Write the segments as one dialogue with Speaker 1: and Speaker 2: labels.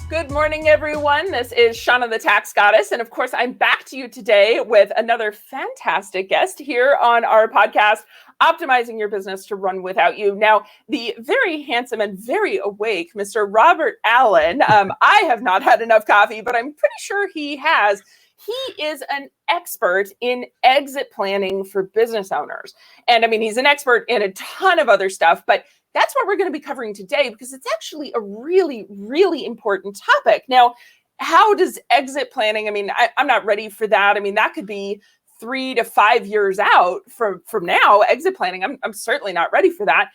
Speaker 1: Good morning, everyone. This is Shauna the Tax Goddess. And of course, I'm back to you today with another fantastic guest here on our podcast, Optimizing Your Business to Run Without You. Now, the very handsome and very awake Mr. Robert Allen, I have not had enough coffee, but I'm pretty sure he has. He is an expert in exit planning for business owners. And I mean, he's an expert in a ton of other stuff, but that's what we're going to be covering today because it's actually a really, really important topic. Now, how does exit planning, I mean, I'm not ready for that. I mean, that could be 3 to 5 years out from now, exit planning. I'm certainly not ready for that.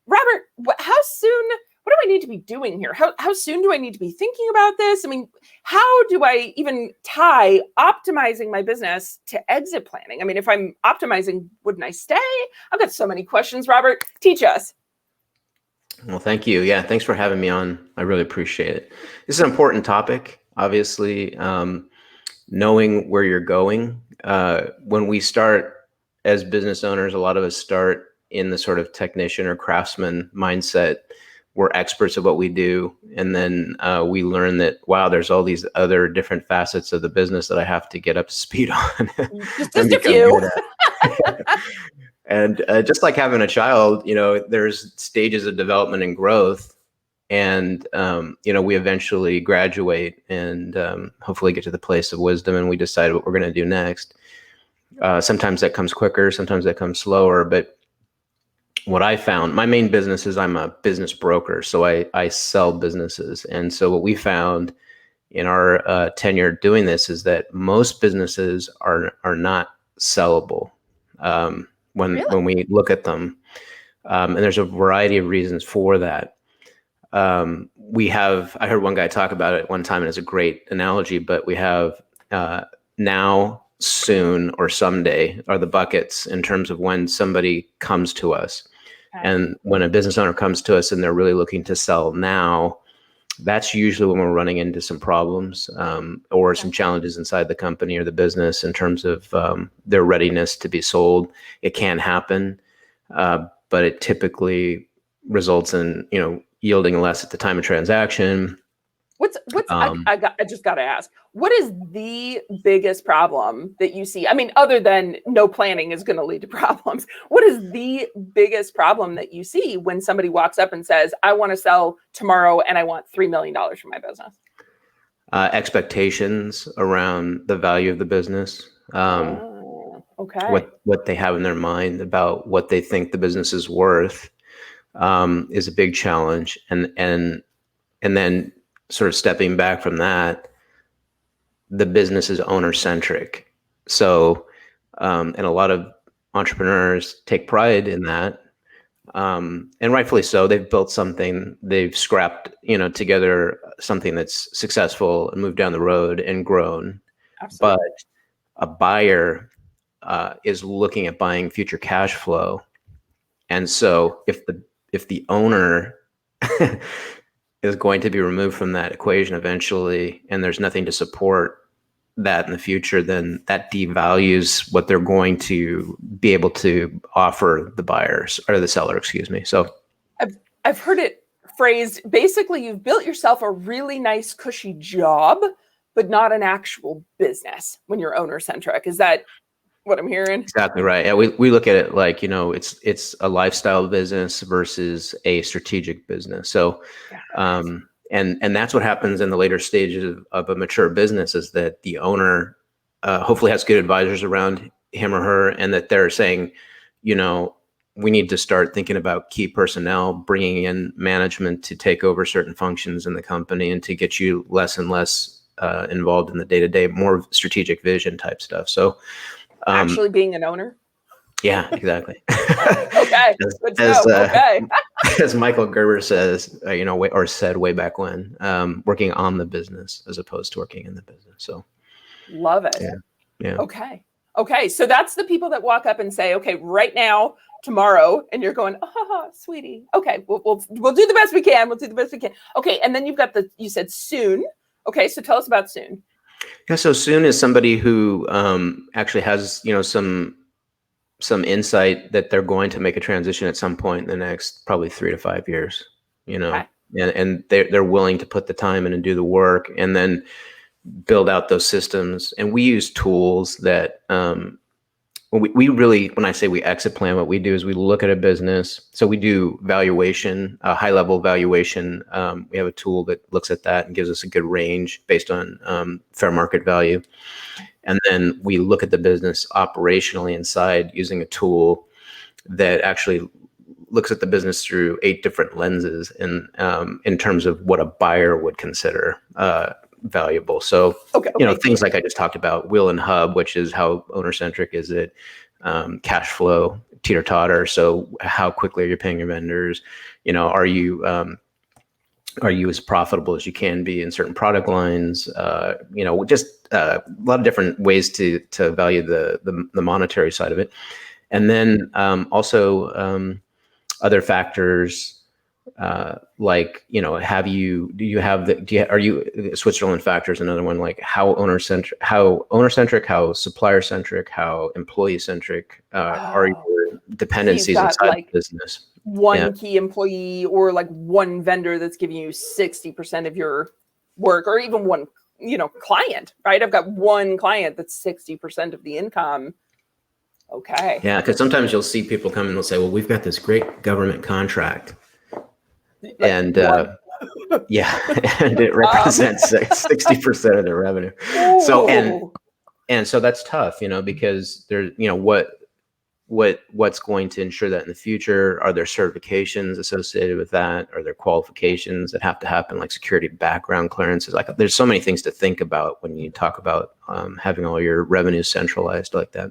Speaker 1: Robert, how soon, what do I need to be doing here? How soon do I need to be thinking about this? I mean, how do I even tie optimizing my business to exit planning? I mean, if I'm optimizing, wouldn't I stay? I've got so many questions, Robert. Teach us.
Speaker 2: Well, thank you. Yeah, thanks for having me on. I really appreciate it. This is an important topic, obviously, knowing where you're going. When we start as business owners, a lot of us start in the sort of technician or craftsman mindset. We're experts at what we do. And then we learn that, wow, there's all these other different facets of the business that I have to get up to speed on.
Speaker 1: Just a few.
Speaker 2: And just like having a child, you know, there's stages of development and growth. And, you know, we eventually graduate and hopefully get to the place of wisdom and we decide what we're going to do next. Sometimes that comes quicker, sometimes that comes slower. But what I found, my main business is I'm a business broker. So I sell businesses. And so what we found in our tenure doing this is that most businesses are not sellable. When we look at them, and there's a variety of reasons for that. I heard one guy talk about it one time, and it's a great analogy, but we have now, soon, or someday are the buckets in terms of when somebody comes to us. Okay. And when a business owner comes to us and they're really looking to sell now, that's usually when we're running into some problems or some challenges inside the company or the business in terms of their readiness to be sold. It can happen, but it typically results in, you know, yielding less at the time of transaction.
Speaker 1: I just got to ask, what is the biggest problem that you see? I mean, other than no planning is going to lead to problems, what is the biggest problem that you see when somebody walks up and says, I want to sell tomorrow and I want $3 million for my business?
Speaker 2: Expectations around the value of the business.
Speaker 1: Okay.
Speaker 2: What they have in their mind about what they think the business is worth is a big challenge. And then sort of stepping back from that, the business is owner-centric. So, and a lot of entrepreneurs take pride in that. And rightfully so. They've built something, they've scrapped, you know, together something that's successful and moved down the road and grown. Absolutely. But a buyer is looking at buying future cash flow. And so if the owner is going to be removed from that equation eventually, and there's nothing to support that in the future, then that devalues what they're going to be able to offer the buyers or the seller, excuse me. So
Speaker 1: I've heard it phrased, basically you've built yourself a really nice cushy job, but not an actual business when you're owner centric. Is that what I'm hearing?
Speaker 2: Exactly right. Yeah, we look at it like, you know, it's a lifestyle business versus a strategic business. So, and that's what happens in the later stages of a mature business is that the owner hopefully has good advisors around him or her, and that they're saying, you know, we need to start thinking about key personnel, bringing in management to take over certain functions in the company and to get you less and less involved in the day-to-day, more strategic vision type stuff. So,
Speaker 1: actually being an owner?
Speaker 2: Yeah, exactly.
Speaker 1: Okay. Okay.
Speaker 2: As Michael Gerber says, you know, or said way back when, working on the business as opposed to working in the business. So
Speaker 1: love it.
Speaker 2: Yeah.
Speaker 1: Okay. So that's the people that walk up and say, okay, right now, tomorrow, and you're going, oh, sweetie. Okay, we'll do the best we can. We'll do the best we can. Okay. And then you've got you said soon. Okay. So tell us about soon.
Speaker 2: Yeah, so soon is somebody who actually has, you know, some insight that they're going to make a transition at some point in the next probably 3 to 5 years. You know, and they're willing to put the time in and do the work, and then build out those systems. And we use tools that we really, when I say we exit plan, what we do is we look at a business. So we do valuation, high level valuation. We have a tool that looks at that and gives us a good range based on fair market value. And then we look at the business operationally inside using a tool that actually looks at the business through 8 different lenses in terms of what a buyer would consider valuable. So, things like I just talked about, wheel and hub, which is how owner-centric is it, cash flow, teeter-totter. So how quickly are you paying your vendors? Are you as profitable as you can be in certain product lines? Just a lot of different ways to value the monetary side of it. And then also other factors like, are you Switzerland factor is another one, like how owner-centric, how supplier-centric, how employee-centric are your dependencies inside the business.
Speaker 1: One key employee or like one vendor that's giving you 60% of your work, or even one, client, right? I've got one client that's 60% of the income. Okay.
Speaker 2: Yeah, because sometimes you'll see people come and they'll say, well, we've got this great government contract. And and it represents 60% of their revenue. Ooh. So and so that's tough, because there's what's going to ensure that in the future? Are there certifications associated with that? Are there qualifications that have to happen, like security background clearances? Like, there's so many things to think about when you talk about having all your revenue centralized like that.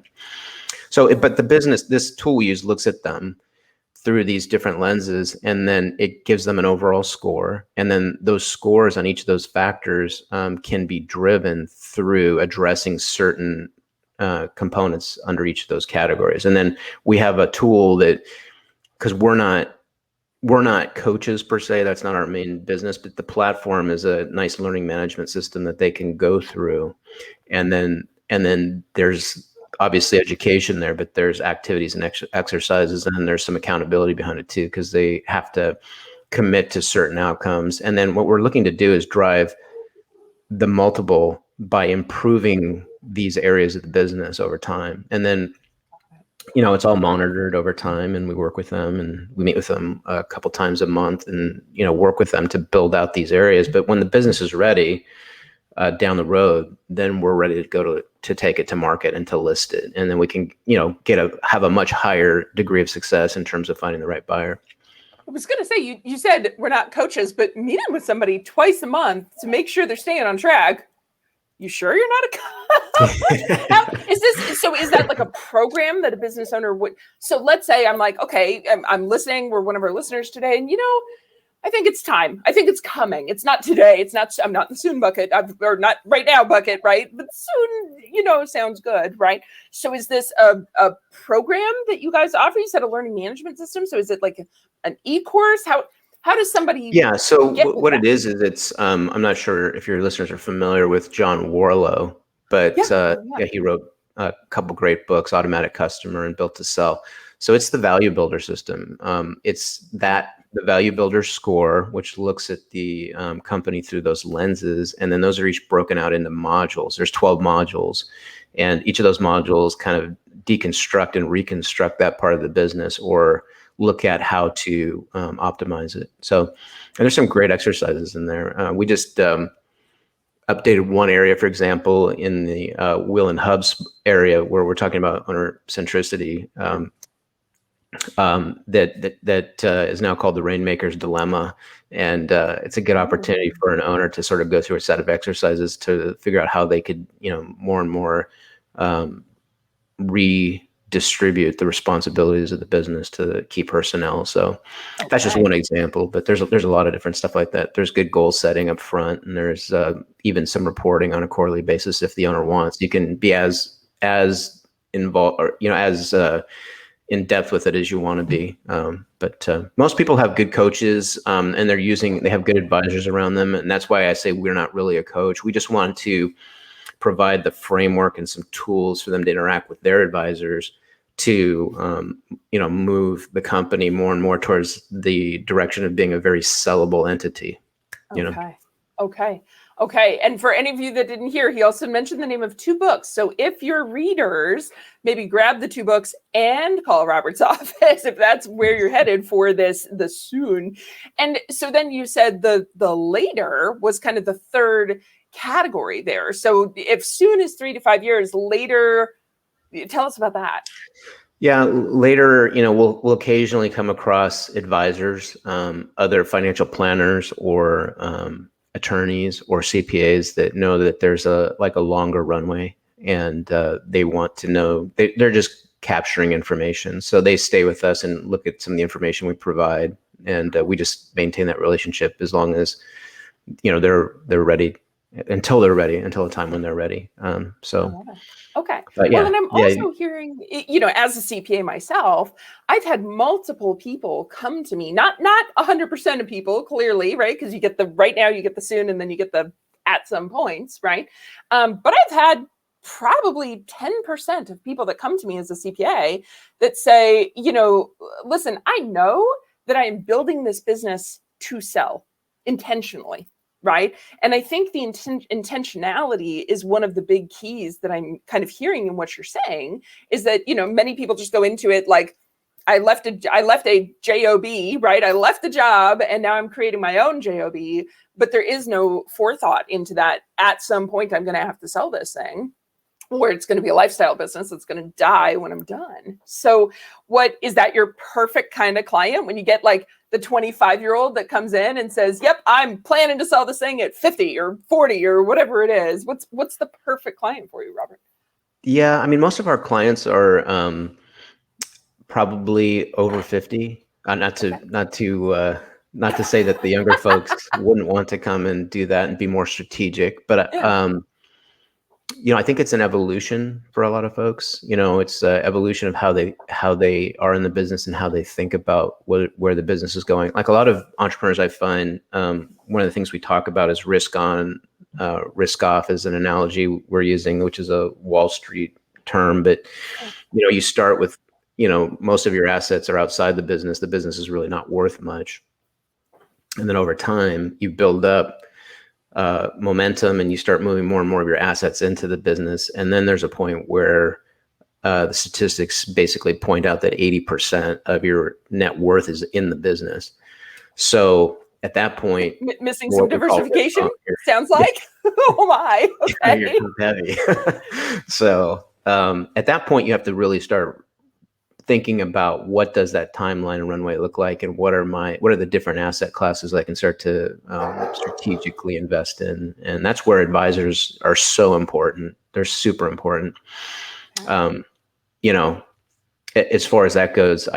Speaker 2: So, but this tool we use looks at them through these different lenses, and then it gives them an overall score. And then those scores on each of those factors can be driven through addressing certain components under each of those categories. And then we have a tool that, because we're not coaches per se, that's not our main business, but the platform is a nice learning management system that they can go through. And then there's obviously education there, but there's activities and exercises, and then there's some accountability behind it too, because they have to commit to certain outcomes. And then what we're looking to do is drive the multiple by improving these areas of the business over time. And then, it's all monitored over time, and we work with them, and we meet with them a couple times a month, and, work with them to build out these areas. But when the business is ready, down the road, then we're ready to go to take it to market and to list it. And then we can, have a much higher degree of success in terms of finding the right buyer.
Speaker 1: I was going to say, you said we're not coaches, but meeting with somebody twice a month to make sure they're staying on track. You sure you're not a coach? Is that like a program that a business owner would? So let's say I'm like, okay, I'm listening. We're one of our listeners today. And, I think it's time. I think it's coming. It's not today. I'm not the soon bucket, or not right now bucket, right? But soon, sounds good, right? So is this a program that you guys offer? You said a learning management system. So is it like an e-course? How does somebody?
Speaker 2: Yeah. So what it is it's, I'm not sure if your listeners are familiar with John Warlow, but he wrote a couple great books, Automatic Customer and Built to Sell. So it's the value builder system. It's the value builder score, which looks at the company through those lenses. And then those are each broken out into modules. There's 12 modules, and each of those modules kind of deconstruct and reconstruct that part of the business, or look at how to optimize it. So, and there's some great exercises in there. We just updated one area, for example, in the wheel and hubs area, where we're talking about owner centricity. That is now called the Rainmaker's Dilemma. And it's a good opportunity for an owner to sort of go through a set of exercises to figure out how they could, more and more redistribute the responsibilities of the business to the key personnel. So that's just one example, but there's a lot of different stuff like that. There's good goal setting up front, and there's even some reporting on a quarterly basis if the owner wants. You can be as involved, or as in depth with it as you want to be. But most people have good coaches, and they have good advisors around them. And that's why I say we're not really a coach. We just want to provide the framework and some tools for them to interact with their advisors to move the company more and more towards the direction of being a very sellable entity.
Speaker 1: Okay. And for any of you that didn't hear, he also mentioned the name of 2 books. So if your readers, maybe grab the 2 books and call Robert's office if that's where you're headed for the soon. And so then you said the later was kind of the third category there. So if soon is 3 to 5 years, later, tell us about that.
Speaker 2: Yeah, later, we'll occasionally come across advisors, other financial planners, or attorneys or CPAs that know that there's a longer runway, and they want to know. They're just capturing information, so they stay with us and look at some of the information we provide, and we just maintain that relationship as long as they're ready, until the time when they're ready.
Speaker 1: Okay.
Speaker 2: But
Speaker 1: well, and I'm also hearing, as a CPA myself, I've had multiple people come to me, not 100% of people, clearly, right? Because you get right now you get the soon, and then you get the at some points, right? But I've had probably 10% of people that come to me as a CPA that say, listen, I know that I am building this business to sell intentionally. Right. And I think the intentionality is one of the big keys that I'm kind of hearing in what you're saying, is that, many people just go into it like, I left a job, right? I left the job and now I'm creating my own job, but there is no forethought into that. At some point, I'm going to have to sell this thing, or it's going to be a lifestyle business that's going to die when I'm done. So what is that your perfect kind of client when you get like the 25-year-old that comes in and says, yep, I'm planning to sell this thing at 50 or 40 or whatever it is? What's the perfect client for you, Robert?
Speaker 2: Yeah, I mean, most of our clients are probably over 50. Not to say that the younger folks wouldn't want to come and do that and be more strategic, but I think it's an evolution for a lot of folks. It's an evolution of how they are in the business and how they think about where the business is going. Like a lot of entrepreneurs, I find one of the things we talk about is risk on, risk off is an analogy we're using, which is a Wall Street term. But you start with most of your assets are outside the business. The business is really not worth much, and then over time you build up momentum and you start moving more and more of your assets into the business. And then there's a point where the statistics basically point out that 80% of your net worth is in the business. So at that point,
Speaker 1: missing some diversification, sounds like. Oh my, okay.
Speaker 2: You're heavy. So at that point, you have to really start thinking about what does that timeline and runway look like, and what are the different asset classes I can start to strategically invest in. And that's where advisors are so important. They're super important. As far as that goes,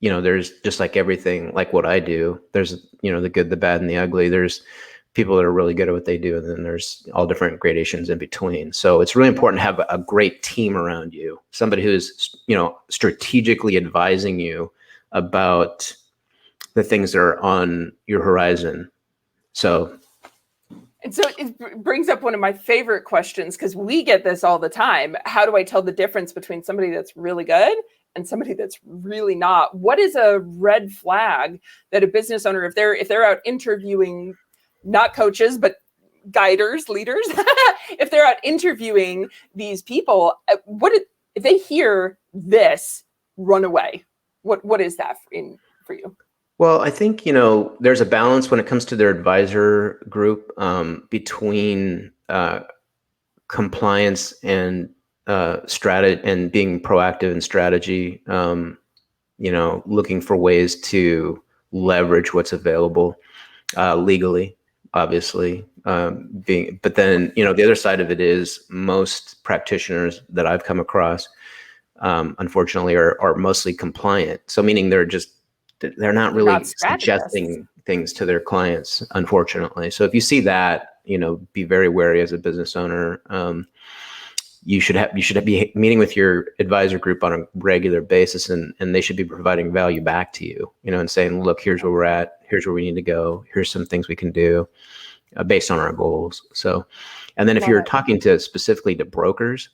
Speaker 2: there's just like everything, like what I do, there's, the good, the bad, and the ugly. There's people that are really good at what they do, and then there's all different gradations in between. So it's really important to have a great team around you, somebody who's, strategically advising you about the things that are on your horizon.
Speaker 1: And so it brings up one of my favorite questions, because we get this all the time. How do I tell the difference between somebody that's really good and somebody that's really not? What is a red flag that a business owner, if they're out interviewing, not coaches, but guiders, leaders, if they're out interviewing these people, if they hear this, run away? What is that for you?
Speaker 2: Well, I think, there's a balance when it comes to their advisor group between compliance and strategy, and being proactive in strategy, looking for ways to leverage what's available legally, obviously. But then, the other side of it is most practitioners that I've come across, unfortunately, are mostly compliant. So meaning they're not really suggesting things to their clients, unfortunately. So if you see that, be very wary as a business owner. You should be meeting with your advisor group on a regular basis, and they should be providing value back to you, and saying, look, here's where we're at, here's where we need to go, here's some things we can do based on our goals. So, and then if you're talking specifically to brokers,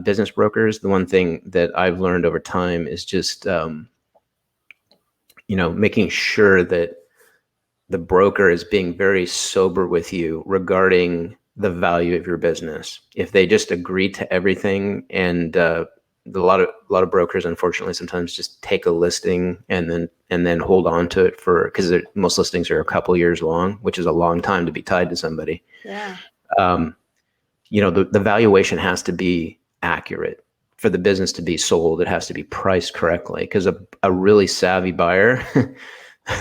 Speaker 2: business brokers, the one thing that I've learned over time is just, making sure that the broker is being very sober with you regarding the value of your business. If they just agree to everything, and a lot of brokers, unfortunately, sometimes just take a listing and then hold on to it because most listings are a couple years long, which is a long time to be tied to somebody.
Speaker 1: Yeah.
Speaker 2: The valuation has to be accurate for the business to be sold. It has to be priced correctly, because a really savvy buyer,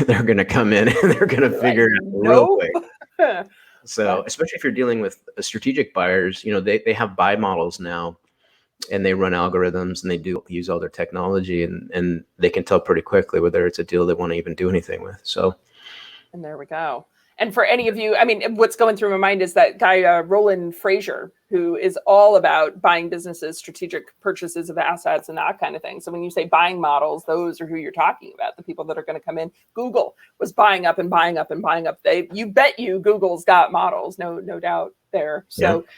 Speaker 2: they're going to come in and they're going to figure it out real quick. So, especially if you're dealing with strategic buyers, they have buy models now, and they run algorithms, and they do use all their technology, and they can tell pretty quickly whether it's a deal they want to even do anything with. So,
Speaker 1: and there we go. And for any of you, I mean, what's going through my mind is that guy, Roland Frazier, who is all about buying businesses, strategic purchases of assets and that kind of thing. So when you say buying models, those are who you're talking about, the people that are going to come in. Google was buying up and buying up and buying up. You bet you Google's got models, no doubt there. So, yeah.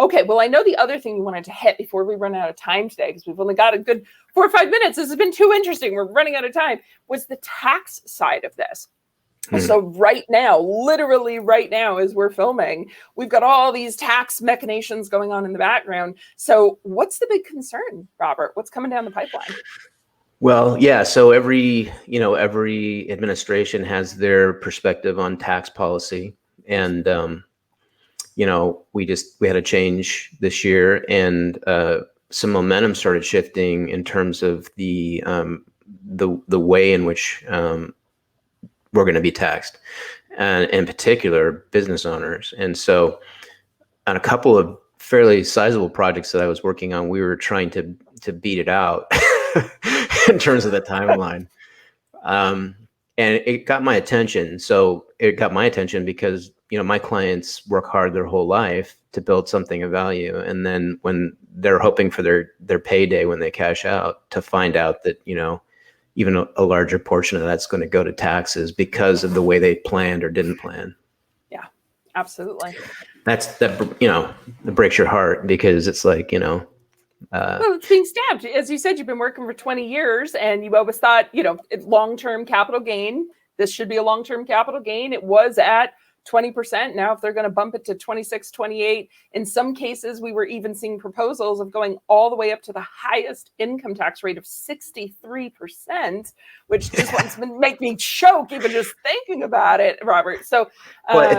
Speaker 1: Okay, well, I know the other thing you wanted to hit before we run out of time today, because we've only got a good 4 or 5 minutes. This has been too interesting. We're running out of time, was the tax side of this. So right now, literally right now, as we're filming, we've got all these tax machinations going on in the background. So what's the big concern, Robert? What's coming down the pipeline?
Speaker 2: Well, yeah. So every administration has their perspective on tax policy. And, we had a change this year, and some momentum started shifting in terms of the way in which we're going to be taxed, and in particular business owners. And so on a couple of fairly sizable projects that I was working on, we were trying to beat it out in terms of the timeline. And it got my attention. So it got my attention because, my clients work hard their whole life to build something of value. And then when they're hoping for their payday, when they cash out, to find out that, even a larger portion of that's going to go to taxes because of the way they planned or didn't plan.
Speaker 1: Yeah, absolutely.
Speaker 2: That breaks your heart, because it's like,
Speaker 1: well, it's being stabbed. As you said, you've been working for 20 years and you always thought, long-term capital gain, this should be a long-term capital gain. It was at 20%. Now, if they're going to bump it to 26, 28, in some cases, we were even seeing proposals of going all the way up to the highest income tax rate of 63%, which just make me choke even just thinking about it, Robert. So,
Speaker 2: well, at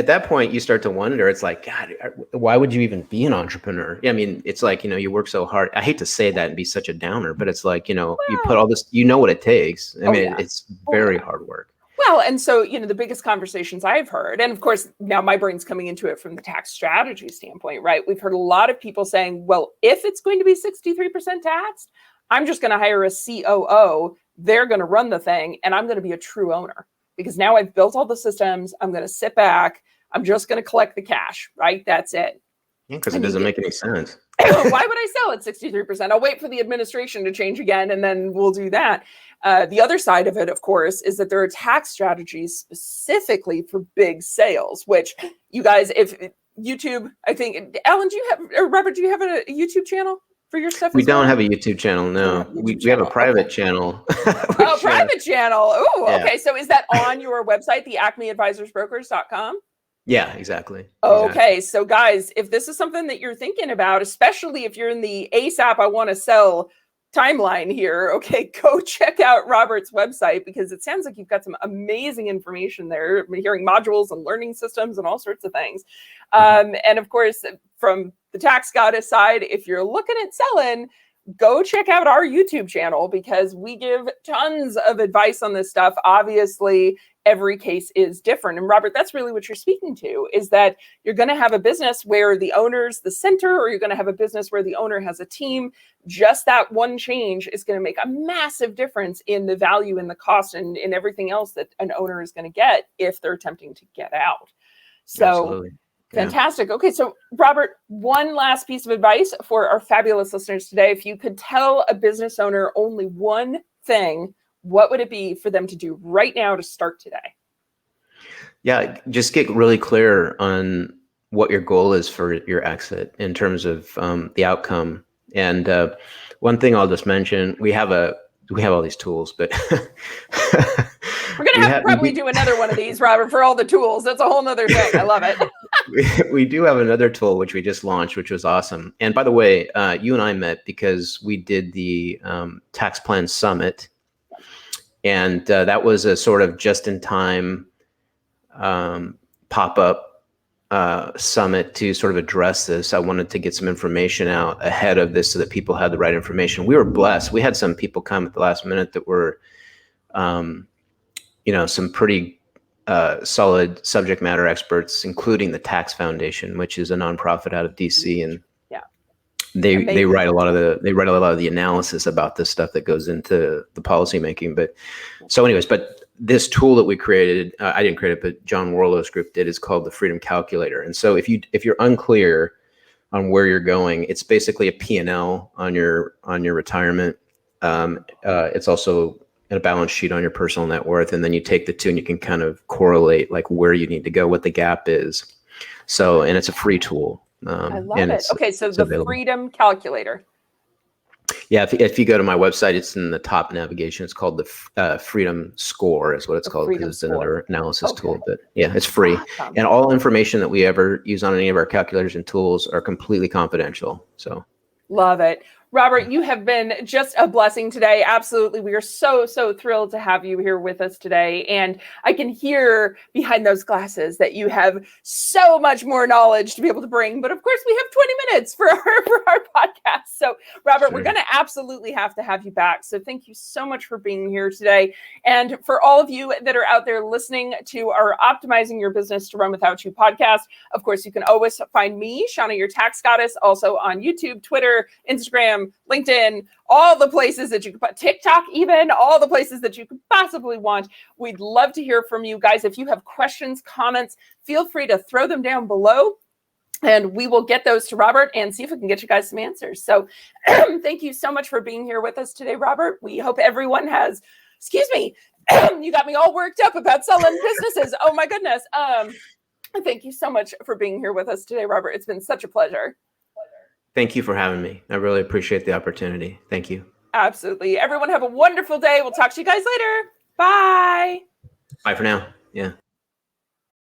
Speaker 2: that point, you start to wonder. It's like, God, why would you even be an entrepreneur? I mean, it's like, you work so hard. I hate to say that and be such a downer, but it's like, you put all this, what it takes. I mean, it's very hard work.
Speaker 1: Well, and so, the biggest conversations I've heard, and of course, now my brain's coming into it from the tax strategy standpoint, right? We've heard a lot of people saying, well, if it's going to be 63% taxed, I'm just going to hire a COO. They're going to run the thing, and I'm going to be a true owner, because now I've built all the systems. I'm going to sit back. I'm just going to collect the cash, right? That's it.
Speaker 2: Yeah, because it doesn't make any sense.
Speaker 1: Why would I sell at 63%? I'll wait for the administration to change again, and then we'll do that. The other side of it, of course, is that there are tax strategies specifically for big sales, which you guys, if YouTube, I think, Alan, Robert, do you have a YouTube channel for your stuff?
Speaker 2: We don't have a YouTube channel, no. We have a private channel.
Speaker 1: Private channel. Oh, yeah. Okay. So is that on your website, the acmeadvisorsbrokers.com?
Speaker 2: Yeah, exactly.
Speaker 1: Okay. So guys, if this is something that you're thinking about, especially if you're in the ASAP, I want to sell timeline here, okay, go check out Robert's website, because it sounds like you've got some amazing information there. I'm hearing modules and learning systems and all sorts of things. And of course, from the tax goddess side, if you're looking at selling, go check out our YouTube channel, because we give tons of advice on this stuff. Obviously, every case is different. And Robert, that's really what you're speaking to, is that you're going to have a business where the owner's the center, or you're going to have a business where the owner has a team. Just that one change is going to make a massive difference in the value and the cost and in everything else that an owner is going to get if they're attempting to get out. So absolutely. Fantastic. Okay, so Robert, one last piece of advice for our fabulous listeners today. If you could tell a business owner only one thing, what would it be for them to do right now to start today?
Speaker 2: Yeah, just get really clear on what your goal is for your exit in terms of the outcome. And one thing I'll just mention, we have all these tools, but
Speaker 1: we're going to have to probably do another one of these, Robert, for all the tools. That's a whole nother thing. I love it.
Speaker 2: we do have another tool, which we just launched, which was awesome. And by the way, you and I met because we did the Tax Plan Summit. And that was a sort of just-in-time pop-up summit to sort of address this. I wanted to get some information out ahead of this so that people had the right information. We were blessed. We had some people come at the last minute that were, some pretty solid subject matter experts, including the Tax Foundation, which is a nonprofit out of DC, and they write a lot of the analysis about this stuff that goes into the policy making. But this tool that we created, I didn't create it, but John Warlow's group did, is called the Freedom Calculator. And so if you're unclear on where you're going, it's basically a P&L on your retirement. It's also a balance sheet on your personal net worth, and then you take the two and you can kind of correlate like where you need to go, what the gap is. So, and it's a free tool.
Speaker 1: I love it. Okay, so the available. Freedom Calculator.
Speaker 2: Yeah, if you go to my website, it's in the top navigation. It's called the Freedom Score, is what it's called, because it's another analysis tool. But yeah, it's free. Awesome. And all information that we ever use on any of our calculators and tools are completely confidential. So
Speaker 1: love it. Robert, you have been just a blessing today. Absolutely. We are so, so thrilled to have you here with us today. And I can hear behind those glasses that you have so much more knowledge to be able to bring. But of course, we have 20 minutes for our podcast. So, Robert, We're going to absolutely have to have you back. So thank you so much for being here today. And for all of you that are out there listening to our Optimizing Your Business to Run Without You podcast, of course, you can always find me, Shauna, your tax goddess, also on YouTube, Twitter, Instagram, LinkedIn, all the places that you could put, TikTok, even all the places that you could possibly want. We'd love to hear from you guys. If you have questions, comments, feel free to throw them down below and we will get those to Robert and see if we can get you guys some answers. So thank you so much for being here with us today, Robert. We hope everyone has, you got me all worked up about selling businesses. Oh my goodness. Thank you so much for being here with us today, Robert. It's been such a pleasure.
Speaker 2: Thank you for having me. I really appreciate the opportunity. Thank you.
Speaker 1: Absolutely. Everyone have a wonderful day. We'll talk to you guys later. Bye.
Speaker 2: Bye for now. Yeah.